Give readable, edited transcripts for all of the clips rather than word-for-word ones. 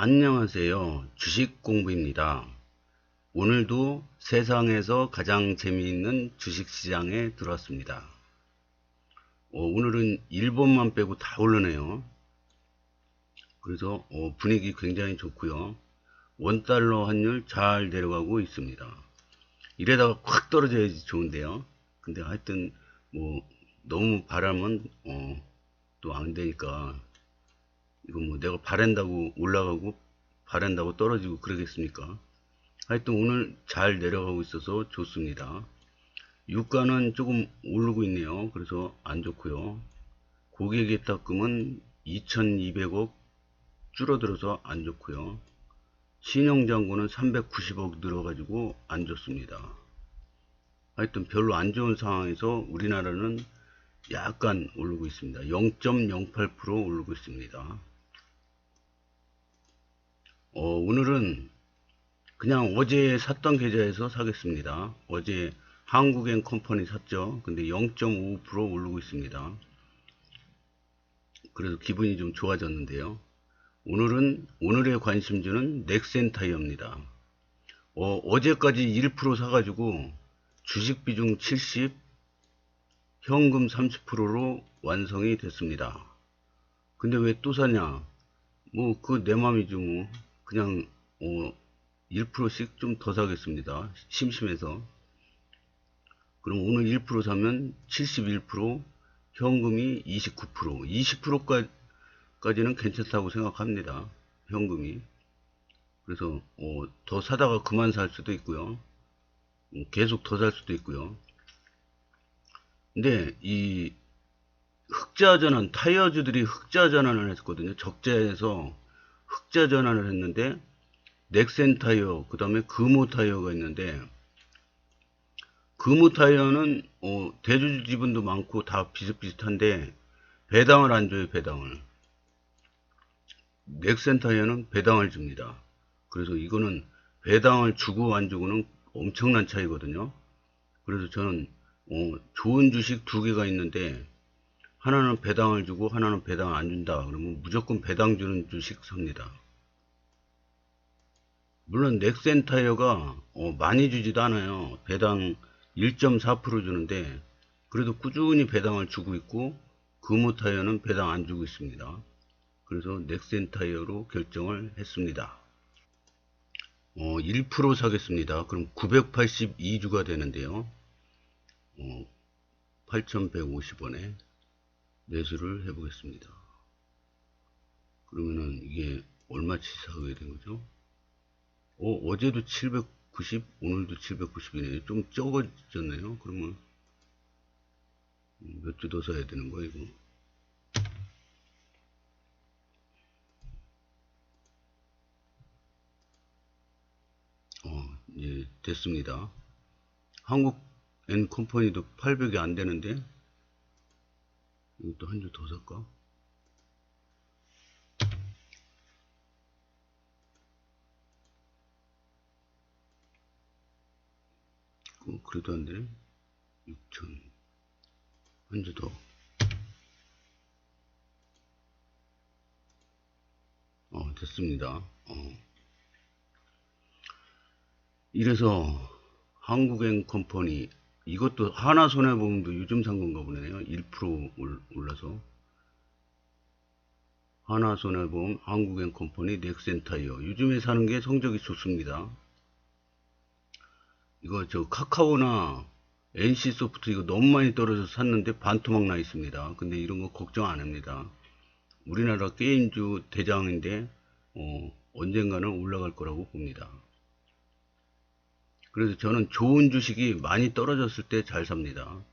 안녕하세요. 주식공부입니다. 오늘도 세상에서 가장 재미있는 주식시장에 들어왔습니다. 오늘은 일본만 빼고 다 오르네요. 그래서 분위기 굉장히 좋고요. 원달러 환율 잘 내려가고 있습니다. 이래다가 확 떨어져야지 좋은데요. 근데 하여튼 뭐 너무 바라면 또 안 되니까, 이거 뭐 내가 바란다고 올라가고 바란다고 떨어지고 그러겠습니까? 하여튼 오늘 잘 내려가고 있어서 좋습니다. 유가는 조금 오르고 있네요. 그래서 안 좋고요. 고객예탁금은 2200억 줄어들어서 안 좋고요. 신용잔고는 390억 늘어가지고 안 좋습니다. 하여튼 별로 안 좋은 상황에서 우리나라는 약간 오르고 있습니다. 0.08% 오르고 있습니다. 오늘은 그냥 어제 샀던 계좌에서 사겠습니다. 어제 한국엔컴퍼니 샀죠. 근데 0.5% 오르고 있습니다. 그래서 기분이 좀 좋아졌는데요. 오늘의 관심주는 넥센타이어입니다. 어제까지 1% 사가지고 주식 비중 70, 현금 30%로 완성이 됐습니다. 근데 왜 또 사냐? 뭐 그 내 맘이죠. 뭐 그냥 1%씩 좀 더 사겠습니다. 심심해서. 그럼 오늘 1% 사면 71%, 현금이 29%, 20%까지는 괜찮다고 생각합니다. 현금이. 그래서 더 사다가 그만 살 수도 있고요. 계속 더 살 수도 있고요. 근데 이 흑자 전환, 타이어주들이 흑자 전환을 했거든요. 적자에서 흑자 전환을 했는데, 넥센 타이어, 그 다음에 금호 타이어가 있는데, 금호 타이어는 대주주 지분도 많고 다 비슷비슷한데 배당을 안 줘요. 배당을. 넥센 타이어는 배당을 줍니다. 그래서 이거는 배당을 주고 안 주고는 엄청난 차이거든요. 그래서 저는 좋은 주식 두 개가 있는데, 하나는 배당을 주고 하나는 배당 안 준다 그러면 무조건 배당 주는 주식 삽니다. 물론 넥센 타이어가 많이 주지도 않아요. 배당 1.4% 주는데 그래도 꾸준히 배당을 주고 있고, 금호 타이어는 배당 안 주고 있습니다. 그래서 넥센 타이어로 결정을 했습니다. 1% 사겠습니다. 그럼 982주가 되는데요. 8,150원에 매수를 해보겠습니다. 그러면은 이게 얼마치 사게 된 거죠? 어제도 790, 오늘도 790이네요. 좀 적어졌네요. 그러면 몇 주 더 사야 되는 거야, 이거? 예, 됐습니다. 한국 N컴퍼니도 800이 안 되는데, 이것도 한 주 더 살까? 그래도 안 되네? 6천. 한 주 더. 됐습니다. 이래서 한국엔컴퍼니, 이것도 하나손해보험도 요즘 산 건가 보네요. 1% 올라서. 하나손해보험, 한국엔컴퍼니, 넥센타이어. 요즘에 사는 게 성적이 좋습니다. 이거 저 카카오나 NC소프트 이거 너무 많이 떨어져서 샀는데 반토막 나 있습니다. 근데 이런 거 걱정 안 합니다. 우리나라 게임주 대장인데 언젠가는 올라갈 거라고 봅니다. 그래서 저는 좋은 주식이 많이 떨어졌을 때 잘 삽니다.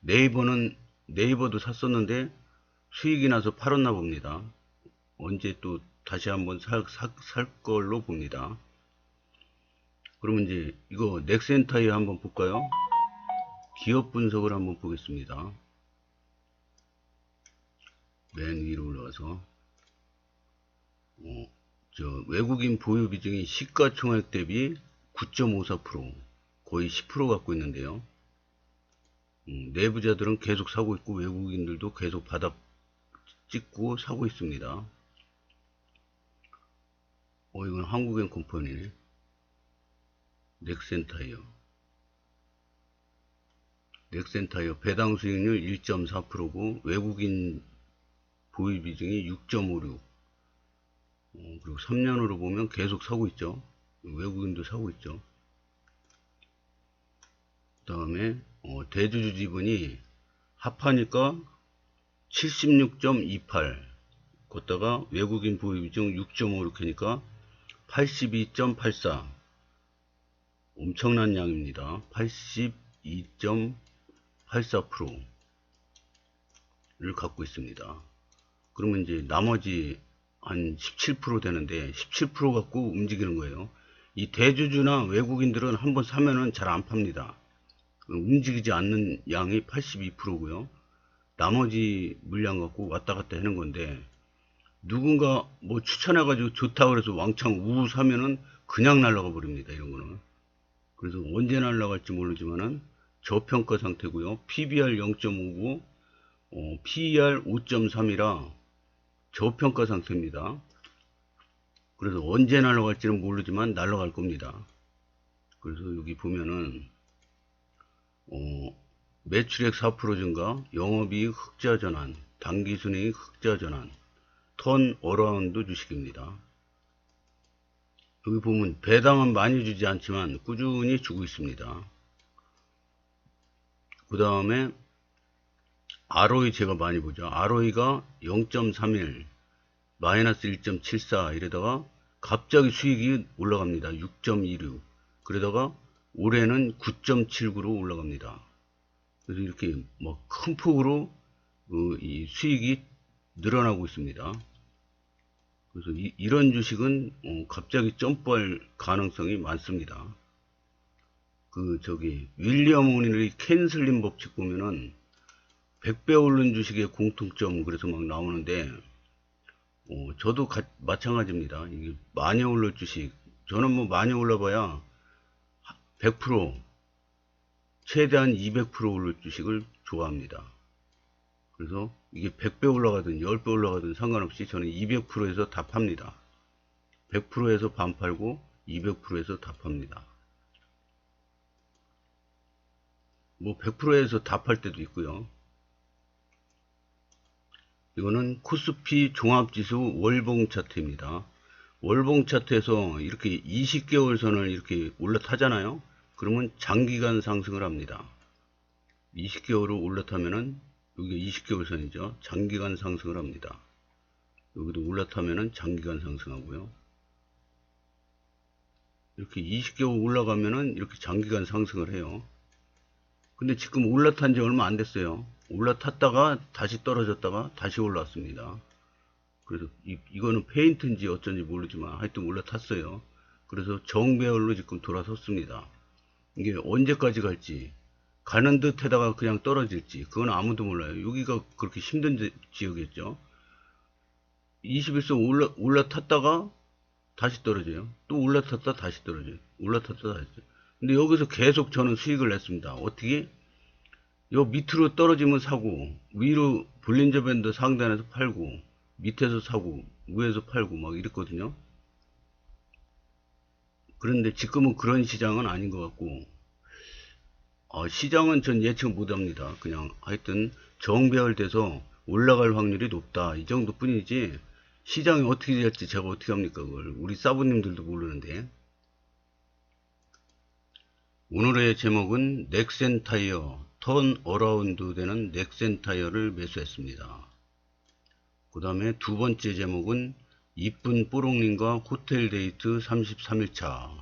네이버도 샀었는데 수익이 나서 팔았나 봅니다. 언제 또 다시 한번 살 걸로 봅니다. 그러면 이제 이거 넥센타이어 한번 볼까요? 기업 분석을 한번 보겠습니다. 맨 위로 올라가서 외국인 보유 비중이 시가총액 대비 9.54%, 거의 10% 갖고 있는데요. 내부자들은 계속 사고 있고 외국인들도 계속 바닥 찍고 사고 있습니다. 이건 한국엔 컴퍼니네. 넥센타이어. 넥센타이어 배당 수익률 1.4%고 외국인 보유 비중이 6.56. 그리고 3년으로 보면 계속 사고 있죠. 외국인도 사고 있죠. 그 다음에 대주주 지분이 합하니까 76.28. 걷다가 외국인 보유 비중 6.56 하니까 82.84. 엄청난 양입니다. 82.84%를 갖고 있습니다. 그러면 이제 나머지 한 17% 되는데 17% 갖고 움직이는 거예요. 이 대주주나 외국인들은 한번 사면은 잘 안 팝니다. 움직이지 않는 양이 82%고요. 나머지 물량 갖고 왔다 갔다 하는 건데, 누군가 뭐 추천해가지고 좋다 그래서 왕창 우우 사면은 그냥 날아가 버립니다. 이런 거는. 그래서 언제 날아갈지 모르지만은 저평가 상태고요. PBR 0.59, PER 5.3이라 저평가 상태입니다. 그래서 언제 날아갈지는 모르지만 날아갈 겁니다. 그래서 여기 보면은 매출액 4% 증가, 영업이익 흑자 전환, 당기순이익 흑자 전환, 턴 어라운드 주식입니다. 여기 보면 배당은 많이 주지 않지만 꾸준히 주고 있습니다. 그 다음에 ROE 제가 많이 보죠. ROE가 0.31, 마이너스 1.74 이러다가 갑자기 수익이 올라갑니다. 6.26. 그러다가 올해는 9.79로 올라갑니다. 그래서 이렇게 뭐 큰 폭으로 이 수익이 늘어나고 있습니다. 그래서 이런 주식은 갑자기 점프할 가능성이 많습니다. 윌리엄 오닐의 캔슬림 법칙 보면은 100배 오른 주식의 공통점 그래서 막 나오는데 저도 마찬가지입니다. 이게 많이 올릴 주식, 저는 뭐 많이 올라봐야 100%, 최대한 200% 올릴 주식을 좋아합니다. 그래서 이게 100배 올라가든 10배 올라가든 상관없이 저는 200%에서 다 팝니다. 100%에서 반 팔고 200%에서 다 팝니다. 뭐 100%에서 다 팔 때도 있고요. 이거는 코스피 종합지수 월봉 차트입니다. 월봉 차트에서 이렇게 20개월 선을 이렇게 올라타잖아요. 그러면 장기간 상승을 합니다. 20개월을 올라타면은 여기 20개월 선이죠. 장기간 상승을 합니다. 여기도 올라타면은 장기간 상승하고요. 이렇게 20개월 올라가면은 이렇게 장기간 상승을 해요. 근데 지금 올라탄 지 얼마 안 됐어요. 올라탔다가 다시 떨어졌다가 다시 올라왔습니다. 그래서 이거는 페인트인지 어쩐지 모르지만 하여튼 올라탔어요. 그래서 정배열로 지금 돌아섰습니다. 이게 언제까지 갈지, 가는 듯 하다가 그냥 떨어질지 그건 아무도 몰라요. 여기가 그렇게 힘든 지역이었죠. 21선 올라탔다가 다시 떨어져요. 또 올라탔다 다시 떨어져요. 올라탔다 다시 떨어져요. 근데 여기서 계속 저는 수익을 냈습니다. 어떻게? 요 밑으로 떨어지면 사고, 위로 볼린저 밴드 상단에서 팔고, 밑에서 사고, 위에서 팔고 막 이랬거든요. 그런데 지금은 그런 시장은 아닌 것 같고, 시장은 전 예측 못합니다. 그냥 하여튼 정배열돼서 올라갈 확률이 높다 이 정도 뿐이지 시장이 어떻게 될지 제가 어떻게 합니까? 그걸 우리 사부님들도 모르는데. 오늘의 제목은 넥센타이어 턴 어라운드 되는 넥센타이어를 매수했습니다. 그 다음에 두 번째 제목은 이쁜 뽀롱님과 호텔 데이트 33일차.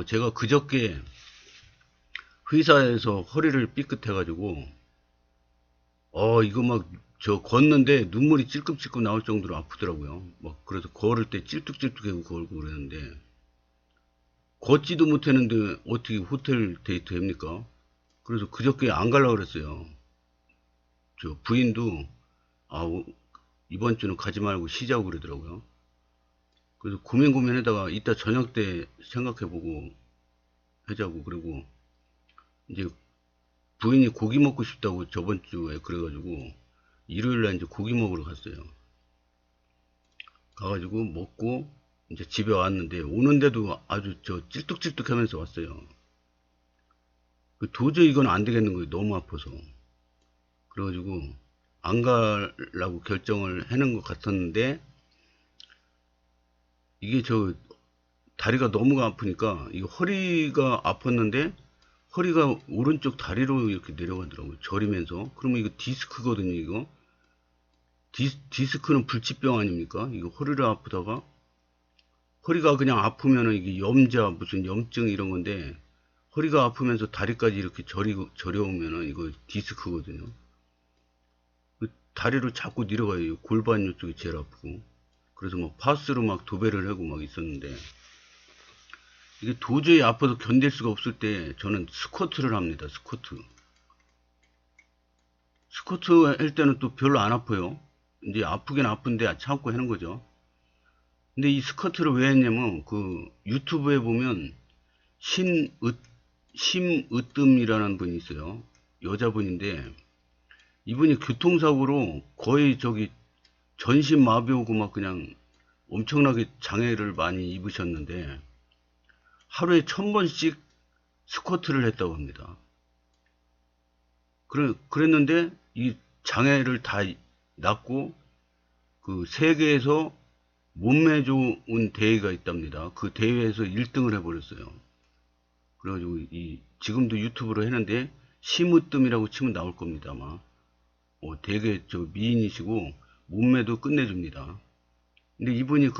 제가 그저께 회사에서 허리를 삐끗해가지고, 이거 막, 걷는데 눈물이 찔끔찔끔 나올 정도로 아프더라고요. 막, 그래서 걸을 때 찔뚝찔뚝하고 걸고 그러는데, 걷지도 못했는데 어떻게 호텔 데이트 합니까? 그래서 그저께 안 가려고 그랬어요. 저 부인도, 이번 주는 가지 말고 쉬자고 그러더라고요. 그래서 고민하다가 이따 저녁 때 생각해보고 하자고 그러고, 이제 부인이 고기 먹고 싶다고 저번 주에 그래가지고 일요일날 이제 고기 먹으러 갔어요. 가가지고 먹고 이제 집에 왔는데, 오는데도 아주 찔뚝찔뚝 하면서 왔어요. 도저히 이건 안 되겠는 거예요. 너무 아파서. 그래가지고 안 가려고 결정을 해놓은 것 같았는데, 이게 다리가 너무 아프니까, 이거 허리가 아팠는데 허리가 오른쪽 다리로 이렇게 내려가더라고요. 저리면서. 그러면 이거 디스크거든요. 이거 디스크는 불치병 아닙니까? 이거 허리를 아프다가, 허리가 그냥 아프면은 이게 염자 무슨 염증 이런 건데, 허리가 아프면서 다리까지 이렇게 저려오면은 이거 디스크거든요. 다리로 자꾸 내려가요. 골반 이쪽이 제일 아프고. 그래서 막 파스로 막 도배를 하고 막 있었는데, 이게 도저히 아파서 견딜 수가 없을 때 저는 스쿼트를 합니다. 스쿼트 할 때는 또 별로 안 아파요. 이제 아프긴 아픈데 참고 하는 거죠. 근데 이 스쿼트를 왜 했냐면, 유튜브에 보면 심으뜸이라는 분이 있어요. 여자분인데, 이분이 교통사고로 거의 전신 마비 오고 막 그냥 엄청나게 장애를 많이 입으셨는데, 하루에 1000번씩 스쿼트를 했다고 합니다. 그랬는데 이 장애를 다 낫고, 세계에서 몸매 좋은 대회가 있답니다. 그 대회에서 1등을 해버렸어요. 그래가지고 지금도 유튜브로 했는데, 심으뜸이라고 치면 나올 겁니다. 아마 되게 미인이시고 몸매도 끝내줍니다. 근데 이분이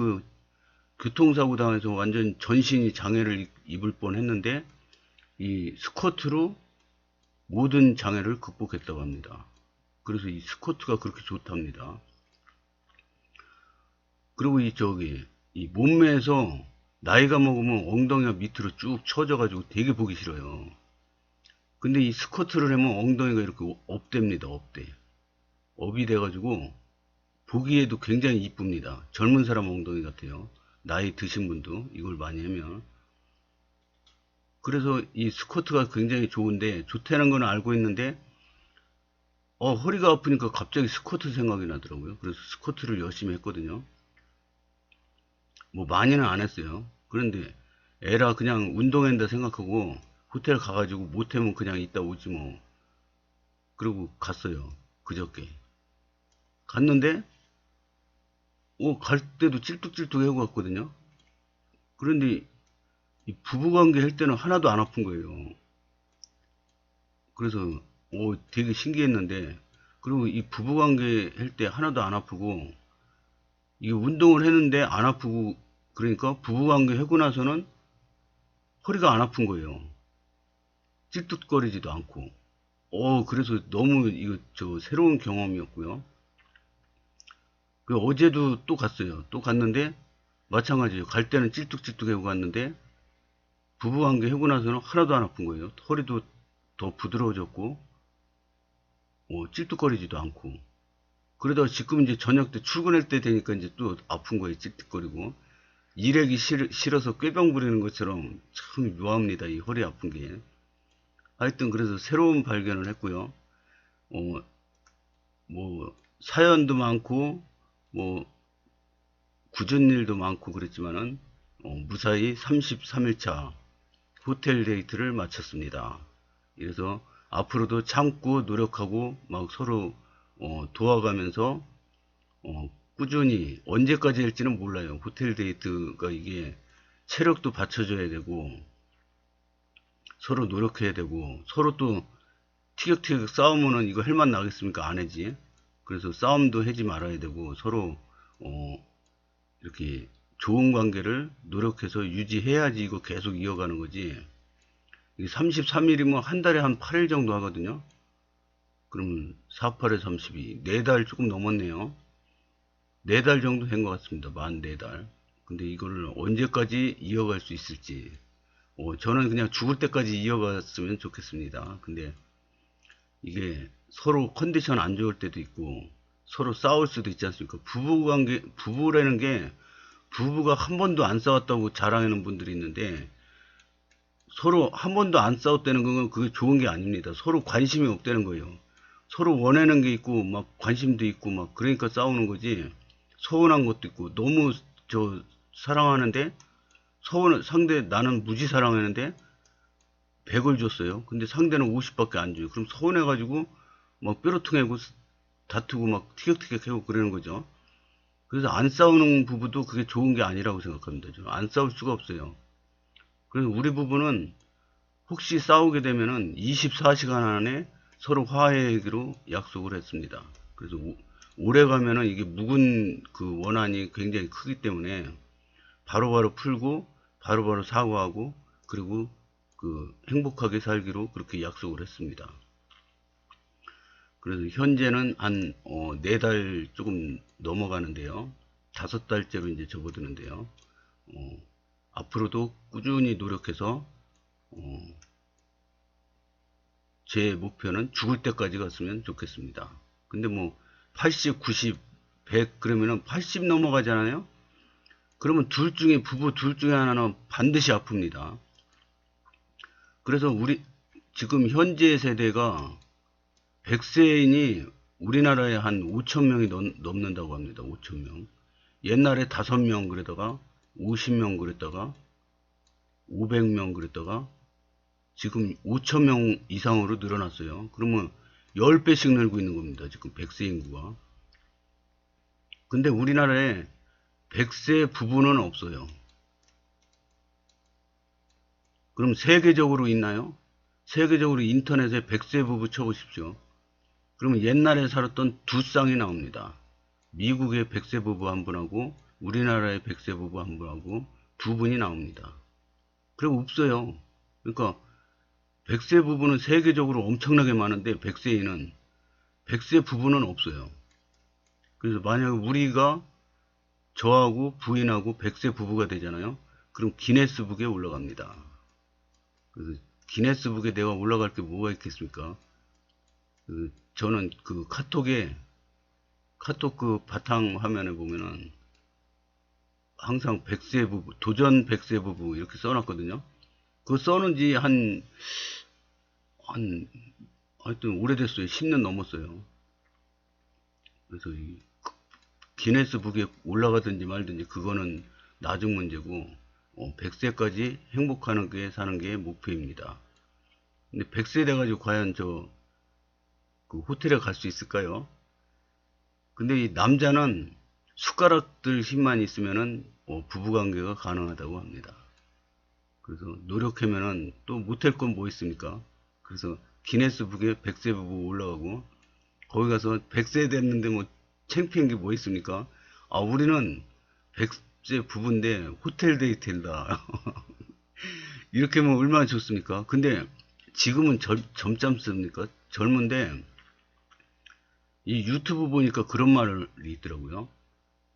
교통사고 당해서 완전 전신이 장애를 입을 뻔 했는데, 이 스쿼트로 모든 장애를 극복했다고 합니다. 그래서 이 스쿼트가 그렇게 좋답니다. 그리고 이 몸매에서 나이가 먹으면 엉덩이가 밑으로 쭉 처져가지고 되게 보기 싫어요. 근데 이 스쿼트를 하면 엉덩이가 이렇게 업됩니다. 업이 돼가지고 보기에도 굉장히 이쁩니다. 젊은 사람 엉덩이 같아요. 나이 드신 분도 이걸 많이 하면. 그래서 이 스쿼트가 굉장히 좋다는 건 알고 있는데, 허리가 아프니까 갑자기 스쿼트 생각이 나더라고요. 그래서 스쿼트를 열심히 했거든요. 뭐 많이는 안 했어요. 그런데 에라 그냥 운동한다 생각하고 호텔 가가지고 못하면 그냥 이따 오지 뭐. 그리고 갔어요. 그저께 갔는데, 갈 때도 찔뚝찔뚝 하고 갔거든요. 그런데 이 부부관계 할 때는 하나도 안 아픈 거예요. 그래서 되게 신기했는데, 그리고 이 부부관계 할 때 하나도 안 아프고, 이 운동을 했는데 안 아프고, 그러니까 부부관계 하고 나서는 허리가 안 아픈 거예요. 찔뚝거리지도 않고. 그래서 너무 이거 새로운 경험이었고요. 어제도 또 갔어요. 또 갔는데 마찬가지예요. 갈 때는 찔뚝찔뚝 하고 갔는데, 부부관계 하고 나서는 하나도 안 아픈 거예요. 허리도 더 부드러워졌고, 찔뚝거리지도 않고. 그러다가 지금 이제 저녁 때 출근할 때 되니까 이제 또 아픈 거예요. 찔뚝거리고. 일하기 싫어서 꾀병 부리는 것처럼 참 묘합니다. 이 허리 아픈 게. 하여튼 그래서 새로운 발견을 했고요. 사연도 많고, 굳은 일도 많고 그랬지만은, 무사히 33일차 호텔 데이트를 마쳤습니다. 그래서 앞으로도 참고 노력하고 막 서로 도와가면서 꾸준히, 언제까지 할지는 몰라요. 호텔 데이트가 이게 체력도 받쳐줘야 되고 서로 노력해야 되고, 서로 또 티격태격 싸우면은 이거 할 맛 나겠습니까? 안 하지. 그래서 싸움도 하지 말아야 되고, 서로 이렇게 좋은 관계를 노력해서 유지해야지 이거 계속 이어가는 거지. 33일이면 한 달에 한 8일 정도 하거든요. 그러면 4, 8에 32, 4달 조금 넘었네요. 4달 정도 된 것 같습니다. 만 4달. 근데 이거를 언제까지 이어갈 수 있을지, 저는 그냥 죽을 때까지 이어갔으면 좋겠습니다. 근데 이게 서로 컨디션 안 좋을 때도 있고 서로 싸울 수도 있지 않습니까? 부부라는 게, 부부가 한 번도 안 싸웠다고 자랑하는 분들이 있는데, 서로 한 번도 안 싸웠다는 건 그게 좋은 게 아닙니다. 서로 관심이 없다는 거예요. 서로 원하는 게 있고 막 관심도 있고 막 그러니까 싸우는 거지, 서운한 것도 있고, 너무 사랑하는데, 나는 무지 사랑하는데 100을 줬어요. 근데 상대는 50밖에 안 줘요. 그럼 서운해가지고 막 뾰루퉁해고 다투고 막 티격태격하고 그러는 거죠. 그래서 안 싸우는 부부도 그게 좋은 게 아니라고 생각합니다. 안 싸울 수가 없어요. 그래서 우리 부부는 혹시 싸우게 되면은 24시간 안에 서로 화해하기로 약속을 했습니다. 그래서 오래 가면은 이게 묵은 그 원한이 굉장히 크기 때문에 바로바로 풀고 바로바로 사과하고 그리고 그 행복하게 살기로 그렇게 약속을 했습니다. 그래서 현재는 한 4달 조금 넘어가는데요. 5달째로 이제 접어드는데요. 앞으로도 꾸준히 노력해서 제 목표는 죽을 때까지 갔으면 좋겠습니다. 근데 뭐 80, 90, 100 그러면은 80 넘어가잖아요. 그러면 부부 둘 중에 하나는 반드시 아픕니다. 그래서 지금 현재 세대가 100세인이 우리나라에 한 5천명이 넘는다고 합니다. 5천명. 옛날에 5명 그러다가 50명 그랬다가 500명 그랬다가 지금 5천명 이상으로 늘어났어요. 그러면 10배씩 늘고 있는 겁니다. 지금 100세 인구가. 근데 우리나라에 100세 부부는 없어요. 그럼 세계적으로 있나요? 세계적으로 인터넷에 100세 부부 쳐보십시오. 그러면 옛날에 살았던 두 쌍이 나옵니다. 미국의 100세 부부 한 분하고 우리나라의 100세 부부 한 분하고 두 분이 나옵니다. 그리고 없어요. 그러니까 100세 부부는 세계적으로 엄청나게 많은데 100세 부부는 없어요. 그래서 만약에 우리가 저하고 부인하고 100세 부부가 되잖아요. 그럼 기네스북에 올라갑니다. 그래서 기네스북에 내가 올라갈 게 뭐가 있겠습니까? 저는 그 카톡 그 바탕 화면에 보면은 항상 100세 부부, 도전 100세 부부 이렇게 써놨거든요. 그거 써놓은 지 하여튼 오래됐어요. 10년 넘었어요. 그래서 이 기네스북에 올라가든지 말든지 그거는 나중 문제고 100세까지 행복하게 사는 게 목표입니다. 근데 100세 돼가지고 과연 그 호텔에 갈 수 있을까요? 근데 이 남자는 숟가락들 힘만 있으면은 부부관계가 가능하다고 합니다. 그래서 노력하면은 또 못할 건 뭐 있습니까? 그래서 기네스북에 100세 부부 올라가고 거기 가서 100세 됐는데 뭐 창피한 게 뭐 있습니까? 우리는 100세 부부인데 호텔 데이트다. 이렇게 하면 얼마나 좋습니까? 근데 지금은 젊습니까? 젊은데 이 유튜브 보니까 그런 말이 있더라고요.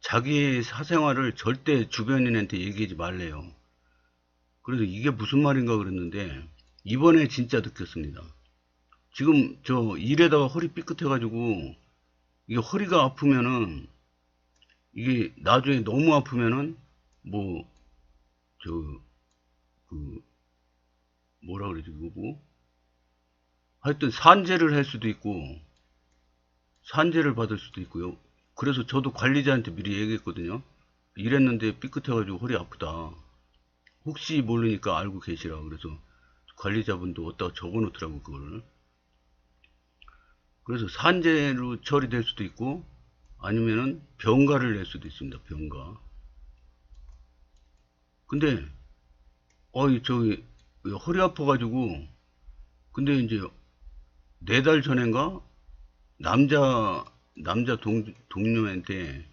자기의 사생활을 절대 주변인한테 얘기하지 말래요. 그래서 이게 무슨 말인가 그랬는데 이번에 진짜 느꼈습니다. 지금 일에다가 허리 삐끗해가지고 이게 허리가 아프면은 이게 나중에 너무 아프면은 뭐 뭐라 그러지 그거 하여튼 산재를 할 수도 있고 산재를 받을 수도 있고요. 그래서 저도 관리자한테 미리 얘기했거든요. 일했는데 삐끗해가지고 허리 아프다. 혹시 모르니까 알고 계시라. 그래서 관리자분도 어디다가 적어놓더라고 그거를. 그래서 산재로 처리될 수도 있고 아니면은 병가를 낼 수도 있습니다. 병가. 근데 저기 허리 아파가지고 근데 이제 4달 전인가 남자 동료한테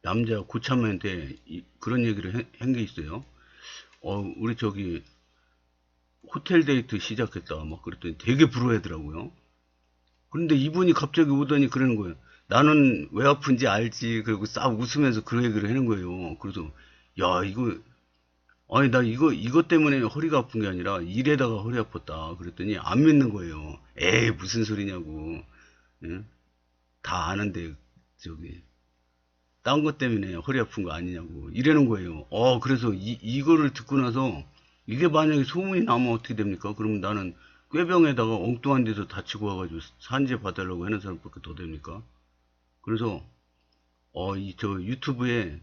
남자 고참한테 그런 얘기를 한 게 있어요. 우리 호텔 데이트 시작했다 막 그랬더니 되게 부러워하더라고요. 그런데 이분이 갑자기 오더니 그러는 거예요. 나는 왜 아픈지 알지. 그리고 싹 웃으면서 그 얘기를 하는 거예요. 그래서 야 아니 나 이것 때문에 허리가 아픈 게 아니라 일에다가 허리 아팠다. 그랬더니 안 믿는 거예요. 에이 무슨 소리냐고. 예? 다 아는데 딴 것 때문에 허리 아픈 거 아니냐고 이러는 거예요. 그래서 이거를 듣고 나서 이게 만약에 소문이 나면 어떻게 됩니까? 그러면 나는 꾀병에다가 엉뚱한 데서 다치고 와가지고 산재 봐달라고 하는 사람밖에 더 됩니까? 그래서 이 저 유튜브에